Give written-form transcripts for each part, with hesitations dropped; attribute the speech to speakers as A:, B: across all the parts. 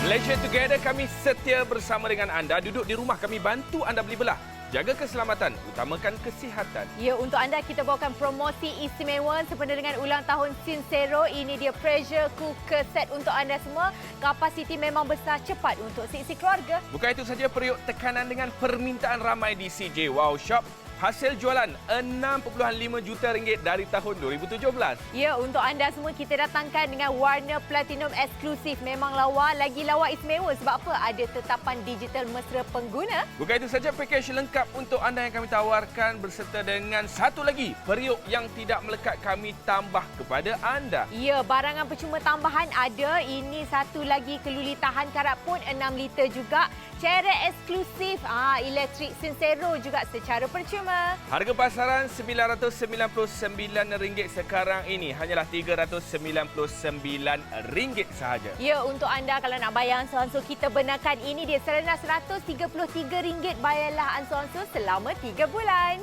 A: Malaysia Together, kami setia bersama dengan anda. Duduk di rumah, kami bantu anda beli belah. Jaga keselamatan, utamakan kesihatan.
B: Ya, untuk anda kita bawakan promosi istimewa sempena dengan ulang tahun Sincero. Ini dia pressure cooker set untuk anda semua. Kapasiti memang besar, cepat untuk seisi keluarga.
A: Bukan itu saja, periuk tekanan dengan permintaan ramai di CJ Wow Shop. Hasil jualan RM6.5 juta dari tahun 2017.
B: Ya, untuk anda semua kita datangkan dengan warna platinum eksklusif. Memang lawa, lagi lawa istimewa. Sebab apa? Ada tetapan digital mesra pengguna.
A: Bukan itu saja, pakej lengkap untuk anda yang kami tawarkan berserta dengan satu lagi periuk yang tidak melekat kami tambah kepada anda.
B: Ya, barangan percuma tambahan ada. Ini satu lagi keluli tahan karat pun 6 liter juga. Ceret eksklusif elektrik Sincero juga secara percuma.
A: Harga pasaran RM999 sekarang ini hanyalah RM399 sahaja.
B: Ya, untuk anda kalau nak bayar ansur-ansur kita benarkan ini dia serana RM133. Bayarlah ansur-ansur selama 3 bulan.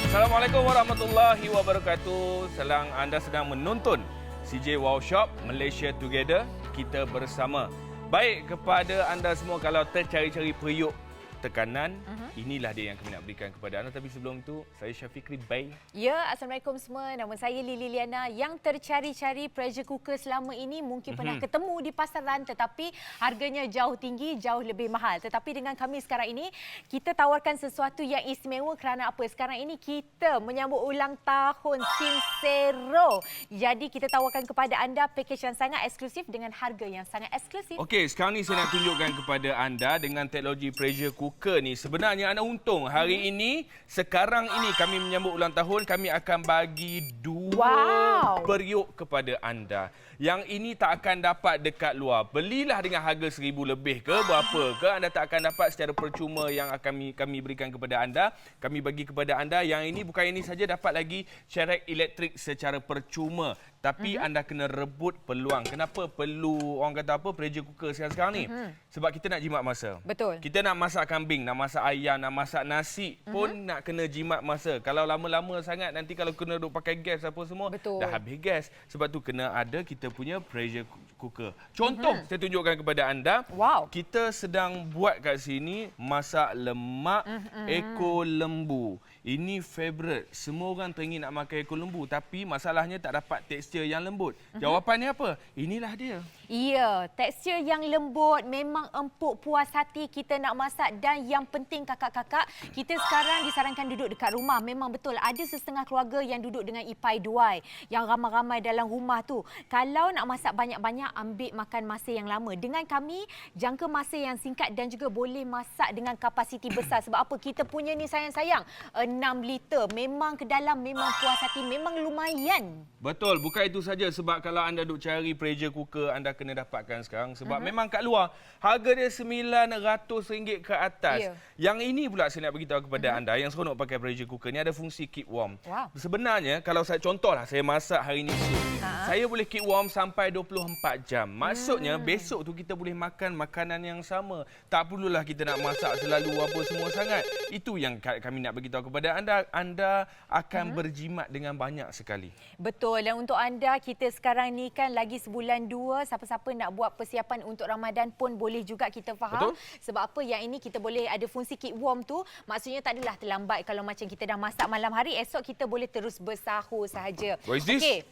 A: Assalamualaikum warahmatullahi wabarakatuh. Selang anda sedang menonton CJ Wow Shop Malaysia Together, kita bersama. Baik, kepada anda semua kalau tercari-cari periuk tekanan, inilah dia yang kami nak berikan kepada anda. Tapi sebelum itu, saya Syafiqri Bay.
B: Ya, Assalamualaikum semua. Nama saya Lily Liana. Yang tercari-cari pressure cooker selama ini mungkin pernah ketemu di pasaran tetapi harganya jauh tinggi, jauh lebih mahal. Tetapi dengan kami sekarang ini, kita tawarkan sesuatu yang istimewa kerana apa? Sekarang ini kita menyambut ulang tahun Sincero. Jadi kita tawarkan kepada anda pakej yang sangat eksklusif dengan harga yang sangat eksklusif.
A: Okey, sekarang ni saya nak tunjukkan kepada anda dengan teknologi pressure cooker ni. Sebenarnya anda untung. Hari ini, sekarang ini kami menyambut ulang tahun, kami akan bagi dua periuk kepada anda. Yang ini tak akan dapat dekat luar. Belilah dengan harga RM1,000 lebih ke berapa ke, anda tak akan dapat secara percuma yang akan kami berikan kepada anda. Kami bagi kepada anda. Yang ini bukan ini saja, dapat lagi cerek elektrik secara percuma. Tapi anda kena rebut peluang. Kenapa perlu orang kata apa pressure cooker sekarang ni? Sebab kita nak jimat masa.
B: Betul.
A: Kita nak masak kambing, nak masak ayam, nak masak nasi pun nak kena jimat masa. Kalau lama-lama sangat nanti kalau kena duk pakai gas apa semua, dah habis gas. Sebab tu kena ada kita punya pressure cooker. Contoh saya tunjukkan kepada anda. Kita sedang buat kat sini masak lemak ekor lembu. Ini favourite. Semua orang teringin nak makan ekor lembu tapi masalahnya tak dapat tekstur yang lembut. Jawapannya apa? Inilah dia.
B: Ya, tekstur yang lembut, memang empuk, puas hati kita nak masak. Dan yang penting kakak-kakak, kita sekarang disarankan duduk dekat rumah. Memang betul, ada setengah keluarga yang duduk dengan ipai duai, yang ramai-ramai dalam rumah tu. Kalau nak masak banyak-banyak, ambil makan masa yang lama. Dengan kami, jangka masa yang singkat dan juga boleh masak dengan kapasiti besar. Sebab apa? Kita punya ni sayang-sayang, 6 liter. Memang ke dalam, memang puas hati, memang lumayan.
A: Betul, bukan itu saja. Sebab kalau anda duk cari pressure cooker, anda kena dapatkan sekarang. Sebab memang kat luar, harga dia RM900 ke atas. Yang ini pula saya nak beritahu kepada anda, yang seronok pakai pressure cooker ni ada fungsi keep warm. Sebenarnya, kalau saya contohlah, saya masak hari ni sup. Saya boleh keep warm sampai 24 jam. Maksudnya, besok tu kita boleh makan makanan yang sama. Tak perlulah kita nak masak selalu apa semua sangat. Itu yang kami nak beritahu kepada anda. Anda akan berjimat dengan banyak sekali.
B: Betul. Dan untuk anda, kita sekarang ni kan lagi sebulan 2. Siapa-siapa nak buat persiapan untuk Ramadan pun boleh juga, kita faham. Sebab apa? Yang ini kita boleh ada fungsi keep warm tu. Maksudnya tak adalah terlambat kalau macam kita dah masak malam hari. Esok kita boleh terus bersahur sahaja.
A: What is this?
B: Okey.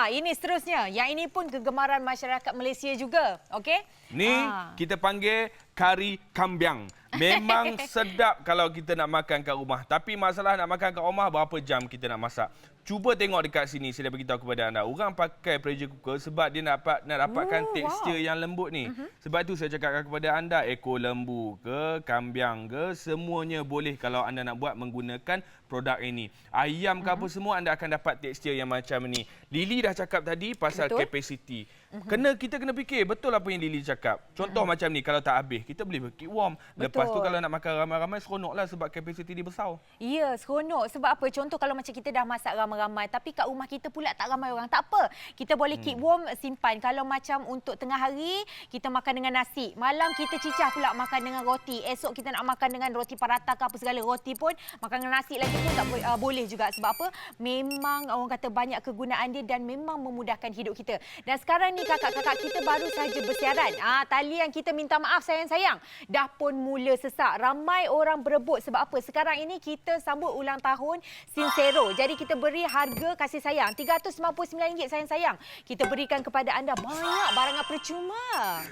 B: Ini seterusnya. Yang ini pun kegemaran masyarakat Malaysia juga. Okey?
A: Ni kita panggil kari kambiang. Memang sedap kalau kita nak makan kat rumah. Tapi masalah nak makan kat rumah, berapa jam kita nak masak? Cuba tengok dekat sini, saya dah beritahu kepada anda. Orang pakai pressure cooker sebab dia nak dapatkan tekstur yang lembut ni. Sebab tu saya cakap kepada anda, ekor lembu ke, kambiang ke, semuanya boleh kalau anda nak buat menggunakan produk ini. Ayam ke apa semua, anda akan dapat tekstur yang macam ni. Lily dah cakap tadi pasal kapasiti. Kita kena fikir betul apa yang Lily cakap. Contoh macam ni, kalau tak habis, kita boleh keep warm. Lepas tu kalau nak makan ramai-ramai, seronoklah sebab kapasiti dia besar.
B: Ya, seronok. Sebab apa? Contoh kalau macam kita dah masak ramai-ramai, tapi kat rumah kita pula tak ramai orang. Tak apa. Kita boleh keep warm, simpan. Kalau macam untuk tengah hari, kita makan dengan nasi. Malam kita cicah pula makan dengan roti. Esok kita nak makan dengan roti paratha ke apa segala. Roti pun, makan dengan nasi lagi pun tak boleh juga. Sebab apa? Memang orang kata banyak kegunaan dia dan memang memudahkan hidup kita. Dan sekarang ini kakak-kakak kita baru saja bersiaran. Talian kita minta maaf sayang-sayang. Dah pun mula sesak. Ramai orang berebut sebab apa? Sekarang ini kita sambut ulang tahun Sincero. Jadi kita beri harga kasih sayang RM399 sayang-sayang. Kita berikan kepada anda banyak barangan percuma.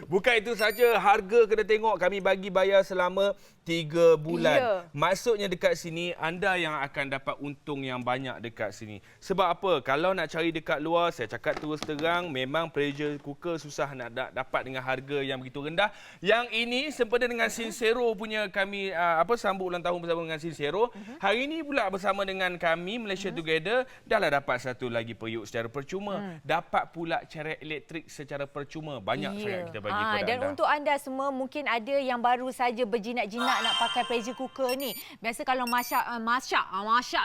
A: Bukan itu saja, harga kena tengok kami bagi bayar selama 3 bulan.
B: Ya.
A: Maksudnya dekat sini anda yang akan dapat untung yang banyak dekat sini. Sebab apa? Kalau nak cari dekat luar, saya cakap terus terang, memang pressure cooker susah nak dapat dengan harga yang begitu rendah. Yang ini sempena dengan Sincero punya kami sambut ulang tahun bersama dengan Sincero. Hari ini pula bersama dengan kami Malaysia Together dahlah dapat satu lagi periuk secara percuma. Dapat pula cerai elektrik secara percuma. Banyak sangat kita bagi kepada
B: dan
A: anda.
B: untuk anda semua mungkin ada yang baru saja berjinak-jinak nak pakai pressure cooker ni. Biasa kalau masak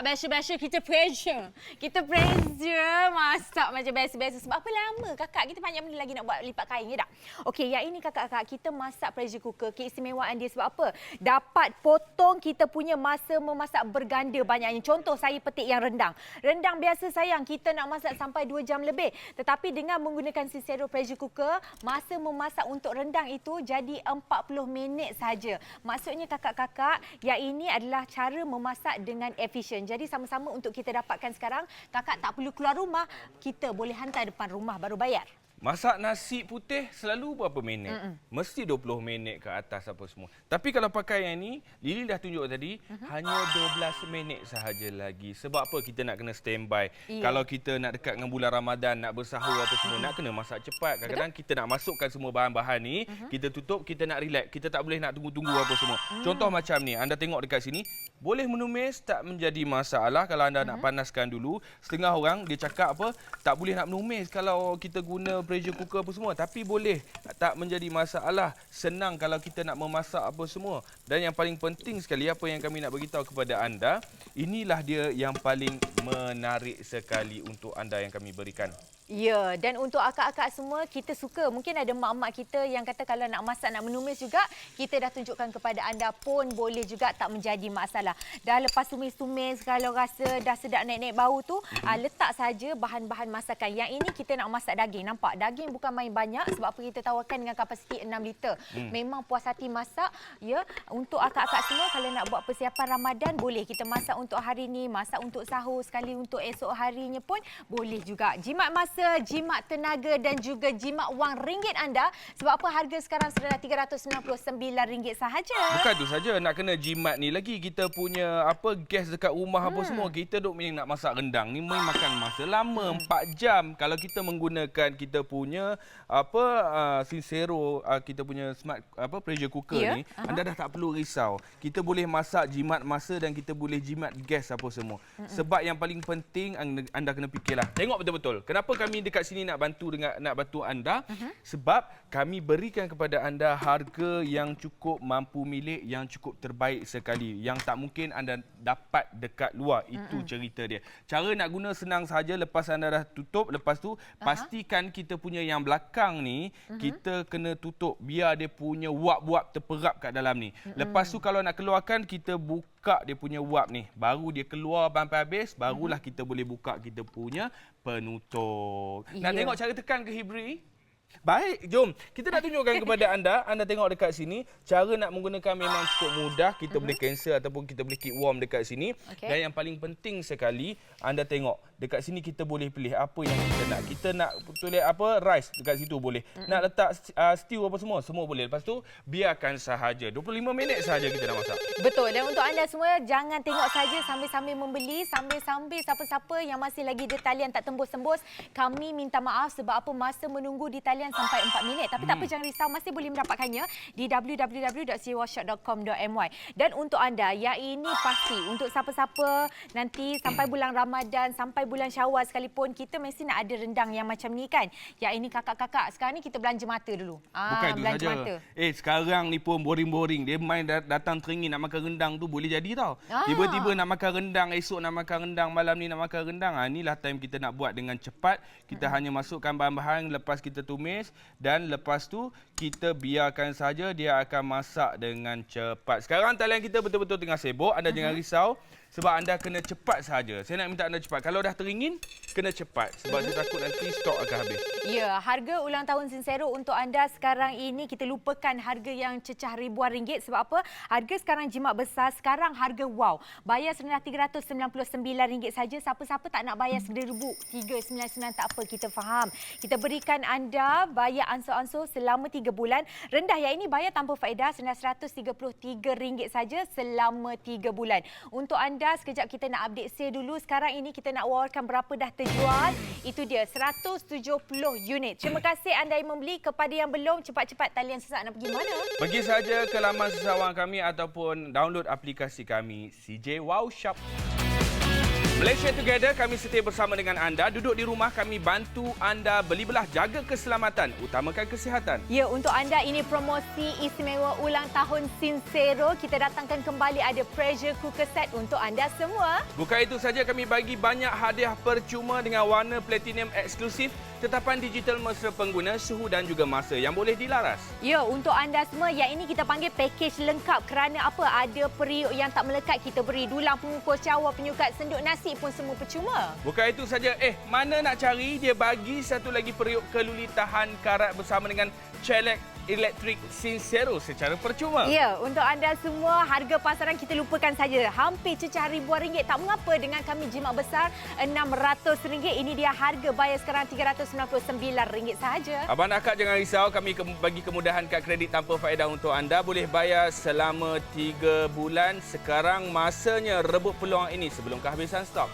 B: biasa-biasa kita pressure. Kita pressure masak macam biasa-biasa. Sebab apa lama kakak kita banyak benda lagi nak buat lipat kain ya tak? Okey, yang ini kakak-kakak kita masak pressure cooker. Keistimewaan dia sebab apa? Dapat potong kita punya masa memasak berganda banyaknya. Contoh saya petik yang rendang. Rendang biasa sayang kita nak masak sampai 2 jam lebih. Tetapi dengan menggunakan Sincero pressure cooker, masa memasak untuk rendang itu jadi 40 minit saja. Maksudnya kakak-kakak, yang ini adalah cara memasak dengan efisien. Jadi sama-sama untuk kita dapatkan sekarang, kakak tak perlu keluar rumah, kita boleh hantar depan rumah baru bayar.
A: Masak nasi putih selalu berapa minit? Mesti 20 minit ke atas apa semua. Tapi kalau pakai yang ni, Lily dah tunjuk tadi, hanya 12 minit sahaja lagi. Sebab apa? Kita nak kena standby. Kalau kita nak dekat dengan bulan Ramadan, nak bersahur apa semua, nak kena masak cepat. Kadang-kadang kita nak masukkan semua bahan-bahan ni, kita tutup, kita nak relax. Kita tak boleh nak tunggu-tunggu apa semua. Contoh macam ni, anda tengok dekat sini, boleh menumis tak menjadi masalah kalau anda nak panaskan dulu. Setengah orang dia cakap apa, tak boleh nak menumis kalau kita guna pressure cooker apa semua. Tapi boleh, tak menjadi masalah. Senang kalau kita nak memasak apa semua. Dan yang paling penting sekali, apa yang kami nak beritahu kepada anda, inilah dia yang paling menarik sekali untuk anda yang kami berikan.
B: Ya, dan untuk akak-akak semua, kita suka. Mungkin ada mak-mak kita yang kata kalau nak masak, nak menumis juga, kita dah tunjukkan kepada anda pun boleh juga, tak menjadi masalah. Dah lepas tumis-tumis, kalau rasa dah sedap naik-naik bau tu, letak saja bahan-bahan masakan. Yang ini kita nak masak daging. Nampak? Daging bukan main banyak sebab apa kita tawarkan dengan kapasiti 6 liter. Memang puas hati masak. Ya, untuk akak-akak semua, kalau nak buat persiapan Ramadan, boleh. Kita masak untuk hari ni, masak untuk sahur, sekali untuk esok harinya pun boleh juga. Jimat masa, jimat tenaga dan juga jimat wang ringgit anda. Sebab apa harga sekarang sudah RM399 sahaja.
A: Bukan tu saja, nak kena jimat ni lagi. Kita punya gas dekat rumah apa semua. Kita duk nak masak rendang ni makan masa lama 4 jam. Kalau kita menggunakan kita punya Sincero, kita punya smart pressure cooker ni, anda dah tak perlu risau. Kita boleh masak jimat masa dan kita boleh jimat gas apa semua. Sebab yang paling penting anda kena fikirlah. Tengok betul-betul. Kenapa kami dekat sini nak bantu anda? Sebab kami berikan kepada anda harga yang cukup mampu milik, yang cukup terbaik sekali, yang tak mungkin anda dapat dekat luar. Itu cerita dia. Cara nak guna senang saja. Lepas anda dah tutup, lepas tu pastikan kita punya yang belakang ni kita kena tutup biar dia punya wap-wap terperap kat dalam ni. Lepas tu kalau nak keluarkan, kita buka dia punya wap ni. Baru dia keluar sampai habis, barulah kita boleh buka kita punya penutup. Nak tengok cara tekan ke Hibri? Baik, jom. Kita nak tunjukkan kepada anda. Anda tengok dekat sini. Cara nak menggunakan memang cukup mudah. Kita boleh cancel ataupun kita boleh keep warm dekat sini. Dan yang paling penting sekali, anda tengok. Dekat sini kita boleh pilih apa yang kita nak. Kita nak tulis rice dekat situ boleh. Nak letak stew apa semua boleh. Lepas tu, biarkan sahaja. 25 minit sahaja kita dah masak.
B: Betul. Dan untuk anda semua, jangan tengok saja sambil-sambil membeli. Sambil-sambil siapa-siapa yang masih lagi di talian tak tembus-tembus. Kami minta maaf sebab apa masa menunggu di talian sampai 4 minit. Tapi tak apa, jangan risau. Masih boleh mendapatkannya di www.siwashop.com.my. Dan untuk anda, yang ini pasti untuk siapa-siapa nanti sampai bulan Ramadan, sampai bulan Syawal sekalipun, kita mesti nak ada rendang yang macam ni kan. Yang ini kakak-kakak, sekarang ni kita belanja mata dulu.
A: Bukan itu
B: belanja
A: saja.
B: mata.
A: Sekarang ni pun boring-boring. Dia main datang teringin nak makan rendang tu boleh jadi tau. Tiba-tiba nak makan rendang, esok nak makan rendang, malam ni nak makan rendang. Inilah time kita nak buat dengan cepat. Kita hanya masukkan bahan-bahan, lepas kita tumis dan lepas tu kita biarkan saja dia akan masak dengan cepat. Sekarang talian kita betul-betul tengah sibuk. Anda jangan risau. Sebab anda kena cepat saja. Saya nak minta anda cepat. Kalau dah teringin, kena cepat. Sebab saya takut nanti stok akan habis.
B: Ya, harga ulang tahun Sincero untuk anda sekarang ini kita lupakan harga yang cecah ribuan ringgit. Sebab apa? Harga sekarang jimat besar, sekarang harga wow. Bayar serendah RM399 saja. Siapa-siapa tak nak bayar RM3,399 tak apa, kita faham. Kita berikan anda bayar ansur-ansur selama 3 bulan. Rendah yang ini bayar tanpa faedah serendah RM133 saja selama 3 bulan. Untuk anda, sekejap kita nak update sale dulu. Sekarang ini kita nak wawarkan berapa dah terjual. Itu dia, 170 unit. Terima kasih anda yang membeli. Kepada yang belum, cepat-cepat talian sesak nak pergi mana?
A: Pergi saja ke laman sesawang kami ataupun download aplikasi kami, CJ Wow Shop. Malaysia Together, kami setia bersama dengan anda. Duduk di rumah, kami bantu anda beli belah, jaga keselamatan, utamakan kesihatan.
B: Ya, untuk anda ini promosi istimewa ulang tahun Sincero. Kita datangkan kembali ada pressure cooker set untuk anda semua.
A: Bukan itu saja, kami bagi banyak hadiah percuma dengan warna platinum eksklusif, tetapan digital mesra pengguna, suhu dan juga masa yang boleh dilaras.
B: Ya, untuk anda semua, yang ini kita panggil package lengkap kerana apa? Ada periuk yang tak melekat, kita beri dulang pengukur cawan, penyukat senduk nasi pun semua percuma.
A: Bukan itu saja, mana nak cari, dia bagi satu lagi periuk keluli tahan karat bersama dengan Celek Elektrik Sincero secara percuma.
B: Ya, untuk anda semua, harga pasaran kita lupakan saja. Hampir cecah ribuan ringgit. Tak mengapa dengan kami jimat besar RM600. Ini dia harga, bayar sekarang RM399 sahaja.
A: Abang Akak jangan risau, kami bagi kemudahan kad kredit tanpa faedah untuk anda. Boleh bayar selama 3 bulan. Sekarang masanya rebut peluang ini sebelum kehabisan stok.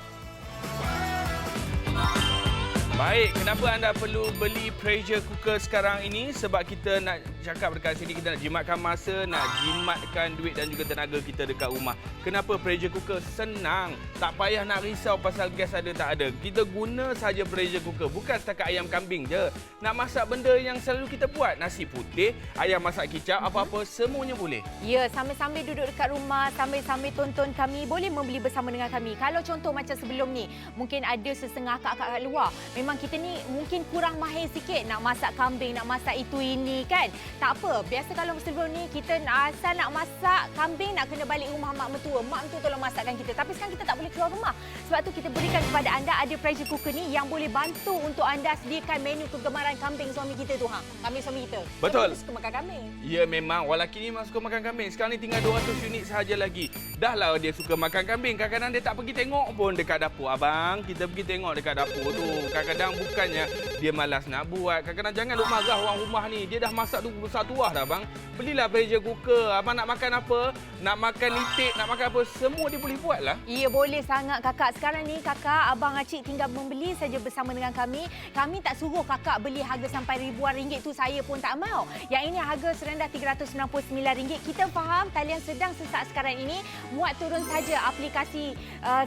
A: Baik, kenapa anda perlu beli pressure cooker sekarang ini? Sebab kita nak cakap dekat sini, kita nak jimatkan masa, nak jimatkan duit dan juga tenaga kita dekat rumah. Kenapa pressure cooker? Senang. Tak payah nak risau pasal gas ada tak ada. Kita guna saja pressure cooker. Bukan setakat ayam kambing je. Nak masak benda yang selalu kita buat. Nasi putih, ayam masak kicap, apa-apa, semuanya boleh.
B: Ya, sambil-sambil duduk dekat rumah, sambil-sambil tonton kami, boleh membeli bersama dengan kami. Kalau contoh macam sebelum ni, mungkin ada setengah akak-akak kat luar. Memang kita ni mungkin kurang mahir sikit nak masak kambing, nak masak itu ini kan. Tak apa, biasa kalau sebelum ni kita asal nak masak kambing nak kena balik rumah mak mentua. Mak mentua tolong masakkan kita. Tapi sekarang kita tak boleh keluar rumah. Sebab tu kita berikan kepada anda ada pressure cooker ni yang boleh bantu untuk anda sediakan menu kegemaran kambing suami kita tu. Kambing suami kita.
A: Betul.
B: Kita suka makan kambing.
A: Ya memang, lelaki ni memang suka makan kambing. Sekarang ni tinggal 200 unit sahaja lagi. Dah lah dia suka makan kambing. Kadang-kadang dia tak pergi tengok pun dekat dapur. Abang, kita pergi tengok dekat dapur tu. Kadang-kadang bukannya dia malas nak buat. Kadang-kadang jangan duk marah orang rumah ni. Dia dah masak tu besar tuah dah bang. Belilah pressure cooker. Abang nak makan apa? Nak makan litik, nak makan apa? Semua dia boleh buat lah.
B: Ya, boleh sangat kakak. Sekarang ni kakak, abang, acik tinggal membeli saja bersama dengan kami. Kami tak suruh kakak beli harga sampai ribuan ringgit tu, saya pun tak mau. Yang ini harga serendah RM399. Kita faham talian sedang sesak sekarang ini. Muat turun saja aplikasi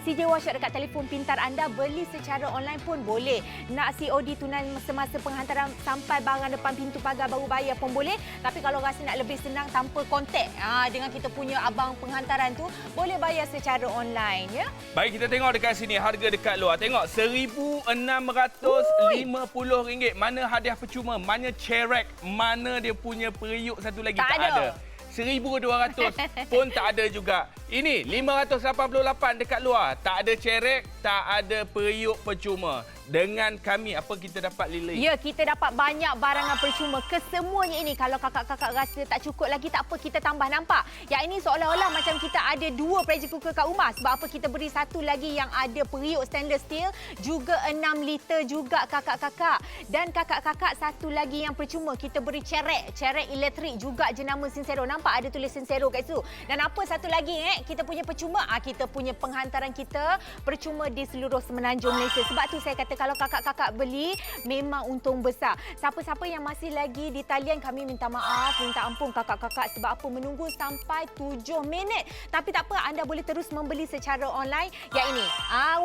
B: CJ Wow Shop dekat telefon pintar anda. Beli secara online pun boleh. Nak COD tunai semasa penghantaran sampai barang depan pintu pagar baru bayar pun boleh. Tapi kalau rasa nak lebih senang tanpa kontak dengan kita punya abang penghantaran tu, boleh bayar secara online ya.
A: Baik, kita tengok dekat sini harga dekat luar. Tengok RM1,650. Mana hadiah percuma, mana cerek, mana dia punya periuk satu lagi tak ada. 1,200 pun tak ada juga. Ini 588 dekat luar. Tak ada cerek, tak ada periuk percuma. Dengan kami, apa kita dapat Lily?
B: Ya, kita dapat banyak barangan percuma. Kesemuanya ini, kalau kakak-kakak rasa tak cukup lagi, tak apa, kita tambah, nampak? Yang ini seolah-olah macam kita ada 2 pressure cooker kat rumah. Sebab apa? Kita beri satu lagi yang ada periuk stainless steel, juga 6 liter juga kakak-kakak. Dan kakak-kakak satu lagi yang percuma, kita beri cerek elektrik juga jenama Sincero. Nampak ada tulis Sincero kat situ. Dan apa satu lagi kita punya percuma? Kita punya penghantaran kita percuma di seluruh semenanjung Malaysia. Sebab tu saya kata kalau kakak-kakak beli, memang untung besar. Siapa-siapa yang masih lagi di talian, kami minta maaf, minta ampun kakak-kakak sebab apa menunggu sampai 7 minit. Tapi tak apa, anda boleh terus membeli secara online. Yang ini,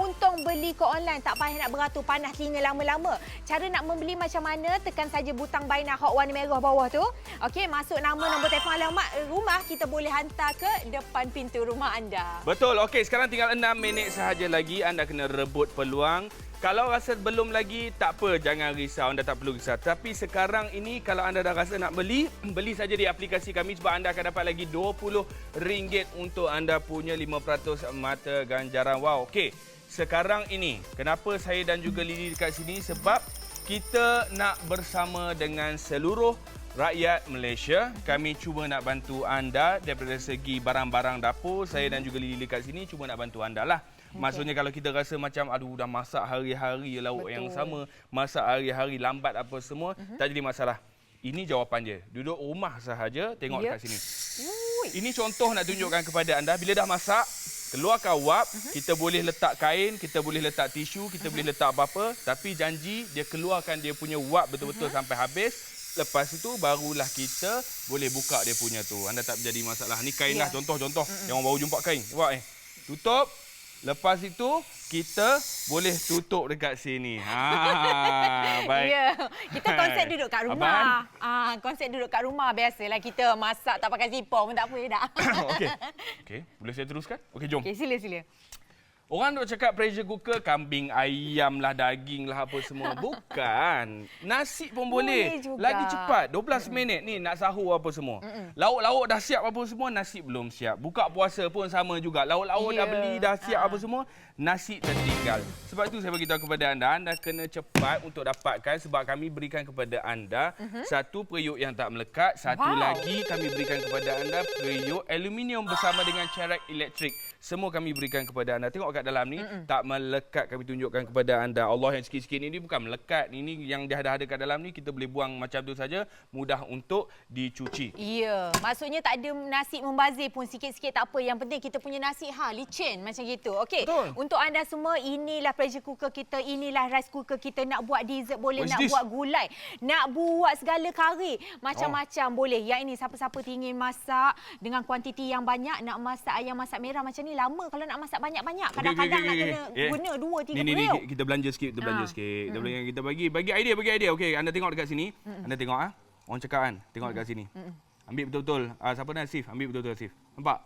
B: untung beli ke online, tak payah nak beratur panas telinga lama-lama. Cara nak membeli macam mana, tekan saja butang buy now hot warna merah bawah tu. Okey, masuk nama, nombor telefon, alamat rumah, kita boleh hantar ke depan pintu rumah anda.
A: Betul. Okey, sekarang tinggal 6 minit sahaja lagi. Anda kena rebut peluang. Kalau rasa belum lagi, tak apa, jangan risau. Anda tak perlu risau. Tapi sekarang ini, kalau anda dah rasa nak beli, beli saja di aplikasi kami sebab anda akan dapat lagi RM20 untuk anda punya 5% mata ganjaran. Wow, okey. Sekarang ini, kenapa saya dan juga Lily dekat sini? Sebab kita nak bersama dengan seluruh rakyat Malaysia. Kami cuba nak bantu anda daripada segi barang-barang dapur. Saya dan juga Lily dekat sini cuba nak bantu anda lah. Maksudnya kalau kita rasa macam aduh dah masak hari-hari lauk yang sama, masak hari-hari lambat apa semua, tak jadi masalah. Ini jawapan je. Duduk rumah sahaja tengok dekat sini. Ini contoh nak tunjukkan kepada anda bila dah masak, keluarkan wap, kita boleh letak kain, kita boleh letak tisu, kita boleh letak apa-apa, tapi janji dia keluarkan dia punya wap betul-betul sampai habis. Lepas itu barulah kita boleh buka dia punya tu. Anda tak jadi masalah. Ni kain lah contoh-contoh. Yang orang baru jumpa kain. Nampak tutup. Lepas itu kita boleh tutup dekat sini. Baik.
B: Ya, kita konsep duduk kat rumah. Konsep duduk kat rumah biasalah kita masak tak pakai zipper pun tak apa dah.
A: Okey, boleh saya teruskan? Okey, jom.
B: Okey, sila.
A: Orang duk cakap pressure cooker, kambing, ayam lah, daging lah apa semua. Bukan. Nasi pun boleh. Lagi cepat. 12 minit ni nak sahur apa semua. Lauk-lauk dah siap apa semua, nasi belum siap. Buka puasa pun sama juga. Lauk-lauk dah beli, dah siap apa semua, nasi tertinggal. Sebab itu saya beritahu kepada anda kena cepat untuk dapatkan sebab kami berikan kepada anda satu periuk yang tak melekat. Satu lagi kami berikan kepada anda periuk aluminium bersama dengan cerak elektrik. Semua kami berikan kepada anda. Tengok kat dalam ni, tak melekat kami tunjukkan kepada anda. Allah yang sikit-sikit ni bukan melekat. Ini yang dah ada kat dalam ni, kita boleh buang macam tu saja. Mudah untuk dicuci.
B: Ya, maksudnya tak ada nasi membazir pun sikit-sikit tak apa. Yang penting kita punya nasi licin macam gitu. Okey, untuk anda semua, inilah pressure cooker kita, inilah rice cooker kita. Nak buat dessert boleh, nak buat gulai, nak buat segala kari. Macam-macam boleh. Yang ini siapa-siapa ingin masak dengan kuantiti yang banyak, nak masak ayam masak merah macam ni lama kalau nak masak banyak-banyak. Kadang-kadang nak kena guna 2-3 periuk. Ni
A: kita belanja sikit, kita bagi idea. Okey, anda tengok dekat sini. Anda tengok orang cakap kan, tengok dekat sini. Ambil betul-betul. Siapa nak Asif? Ambil betul-betul Asif. Nampak?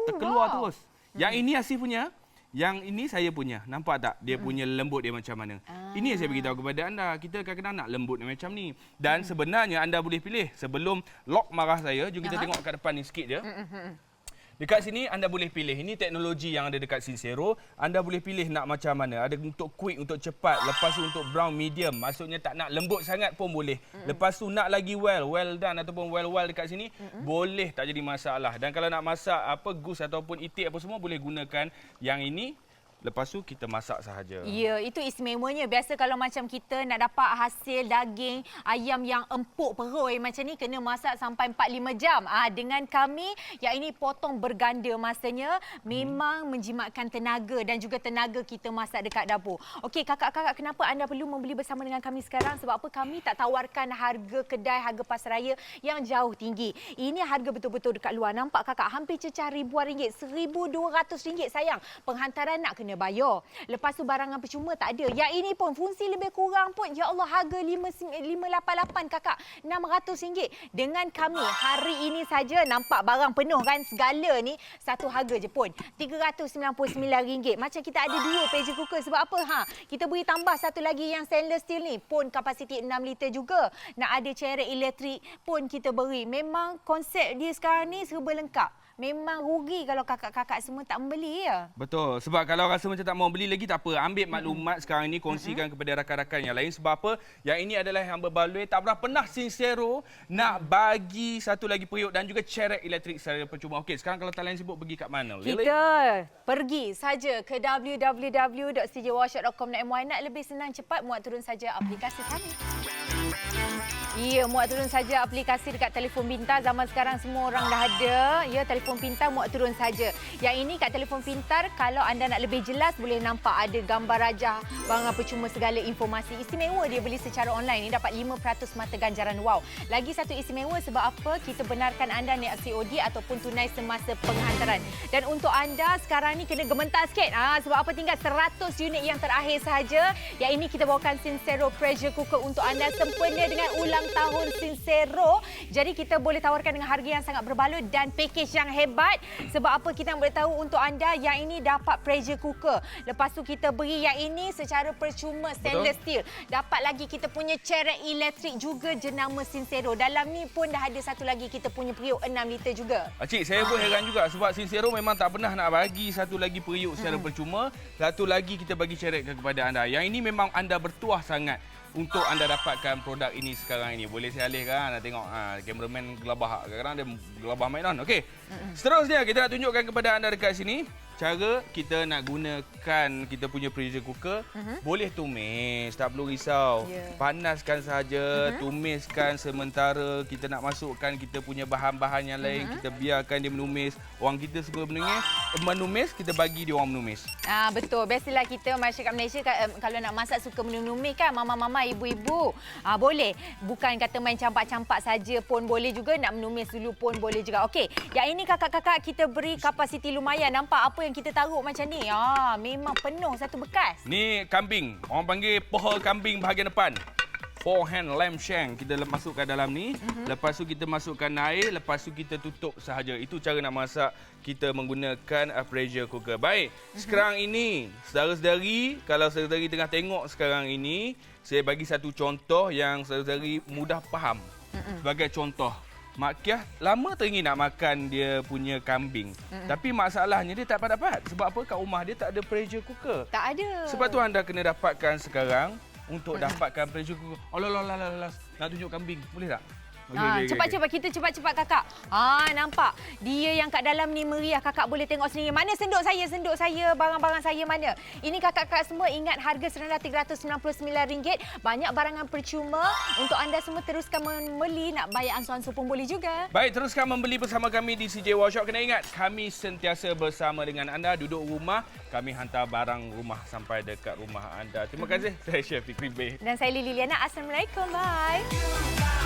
A: Terkeluar terus. Yang ini Asif punya, yang ini saya punya. Nampak tak? Dia punya lembut dia macam mana. Ini yang saya beritahu kepada anda. Kita kadang-kadang nak lembut macam ni. Dan sebenarnya anda boleh pilih. Sebelum lock marah saya, jom kita tengok kat depan ni sikit je. Dekat sini anda boleh pilih. Ini teknologi yang ada dekat Sincero. Anda boleh pilih nak macam mana. Ada untuk quick, untuk cepat. Lepas tu untuk brown medium. Maksudnya tak nak lembut sangat pun boleh. Lepas tu nak lagi well done ataupun well dekat sini. Boleh, tak jadi masalah. Dan kalau nak masak gus ataupun itik apa semua, boleh gunakan yang ini. Lepas tu kita masak sahaja. Ya,
B: itu istimewanya. Biasa kalau macam kita nak dapat hasil daging ayam yang empuk peroi macam ni, kena masak sampai 4-5 jam. Dengan kami, yang ini potong berganda masanya. Memang menjimatkan tenaga dan juga tenaga kita masak dekat dapur. Okey, kakak-kakak, kenapa anda perlu membeli bersama dengan kami sekarang? Sebab apa? Kami tak tawarkan harga kedai, harga pasaraya yang jauh tinggi. Ini harga betul-betul dekat luar. Nampak kakak? Hampir cecah ribuan ringgit. RM1,200 sayang. Penghantaran nak kena bayar. Lepas tu barangan percuma tak ada. Yang ini pun fungsi lebih kurang pun, ya Allah, harga 588 kakak, RM600. Dengan kami hari ini saja, nampak barang penuh kan, segala ni satu harga je pun, RM399. Macam kita ada 2 pressure cooker. Sebab apa? Kita beri tambah satu lagi yang stainless steel ni pun kapasiti 6 liter juga. Nak ada cerak elektrik pun kita beri. Memang konsep dia sekarang ni serba lengkap. Memang rugi kalau kakak-kakak semua tak membeli ya.
A: Betul. Sebab kalau rasa macam tak mau beli lagi, tak apa. Ambil maklumat sekarang ni, kongsikan kepada rakan-rakan yang lain. Sebab apa? Yang ini adalah yang berbaloi. Tak pernah Sincero nak bagi satu lagi periuk dan juga cerak elektrik secara percuma. Okey, sekarang kalau tak lain sibuk, pergi kat mana?
B: Kita pergi saja ke www.cjwashop.com.my. Nak lebih senang cepat, muat turun saja aplikasi kami. Ya, muat turun saja aplikasi dekat telefon pintar. Zaman sekarang semua orang dah ada. Ya, telefon pintar, muat turun saja. Yang ini kat telefon pintar, kalau anda nak lebih jelas, boleh nampak ada gambar rajah, barang percuma, segala informasi. Istimewa dia beli secara online ni dapat 5% mata ganjaran. Wow. Lagi satu istimewa sebab apa? Kita benarkan anda naik COD ataupun tunai semasa penghantaran. Dan untuk anda sekarang ni kena gementar sikit. Sebab apa? Tinggal 100 unit yang terakhir sahaja. Yang ini kita bawakan Sincero Pressure Cooker untuk anda sempena dengan ulang ulang tahun Sincero. Jadi kita boleh tawarkan dengan harga yang sangat berbaloi dan package yang hebat. Sebab apa kita boleh tahu untuk anda yang ini dapat pressure cooker. Lepas tu kita beri yang ini secara percuma stainless steel. Dapat lagi kita punya cerek elektrik juga jenama Sincero. Dalam ni pun dah ada satu lagi kita punya periuk 6 liter juga.
A: Cik, saya pun heran juga sebab Sincero memang tak pernah nak bagi satu lagi periuk secara percuma. Satu lagi kita bagi cerek kepada anda. Yang ini memang anda bertuah sangat untuk anda dapatkan produk ini sekarang ini. Boleh saya alihkan, nak tengok kameraman gelabah. Kadang-kadang dia gelabah main on. Okey. Seterusnya kita nak tunjukkan kepada anda dekat sini cara kita nak gunakan kita punya pressure cooker. Boleh tumis, tak perlu risau. Panaskan saja, tumiskan sementara kita nak masukkan kita punya bahan-bahan yang lain. Kita biarkan dia menumis. Orang kita suka menumis, kita bagi dia orang menumis.
B: Betul. Biasalah kita masyarakat Malaysia kalau nak masak suka menumis kan, mama-mama, ibu-ibu. Boleh. Bukan kata main campak-campak saja pun boleh juga, nak menumis dulu pun boleh juga. Okey, yang ini kakak-kakak kita beri kapasiti lumayan. Nampak apa yang kita taruh macam ni? Memang penuh satu bekas.
A: Ni kambing. Orang panggil paha kambing bahagian depan. Forehand lamb shank. Kita masukkan dalam ni. Lepas tu kita masukkan air. Lepas tu kita tutup sahaja. Itu cara nak masak kita menggunakan pressure cooker. Baik. Sekarang ini, saudara-saudari, kalau saudara-saudari tengah tengok sekarang ini, saya bagi satu contoh yang saudara-saudari mudah faham. Sebagai contoh. Mak Kiah lama teringin nak makan dia punya kambing. Tapi masalahnya dia tak dapat. Sebab apa? Kat rumah dia tak ada pressure cooker.
B: Tak ada.
A: Sebab tu anda kena dapatkan sekarang untuk dapatkan pressure cooker. Alah. Nak tunjuk kambing. Boleh tak?
B: Cepat-cepat. Kita cepat-cepat kakak. Nampak? Dia yang kat dalam ni meriah. Kakak boleh tengok sendiri. Mana senduk saya, barang-barang saya mana? Ini kakak-kakak semua ingat harga serendah RM399. Banyak barangan percuma. Untuk anda semua teruskan membeli. Nak bayar ansur-ansur pun boleh juga.
A: Baik, teruskan membeli bersama kami di CJ Workshop. Kena ingat, kami sentiasa bersama dengan anda. Duduk rumah, kami hantar barang rumah sampai dekat rumah anda. Terima kasih. Saya Chef Fikri Bey.
B: Dan saya Liliana. Assalamualaikum. Bye.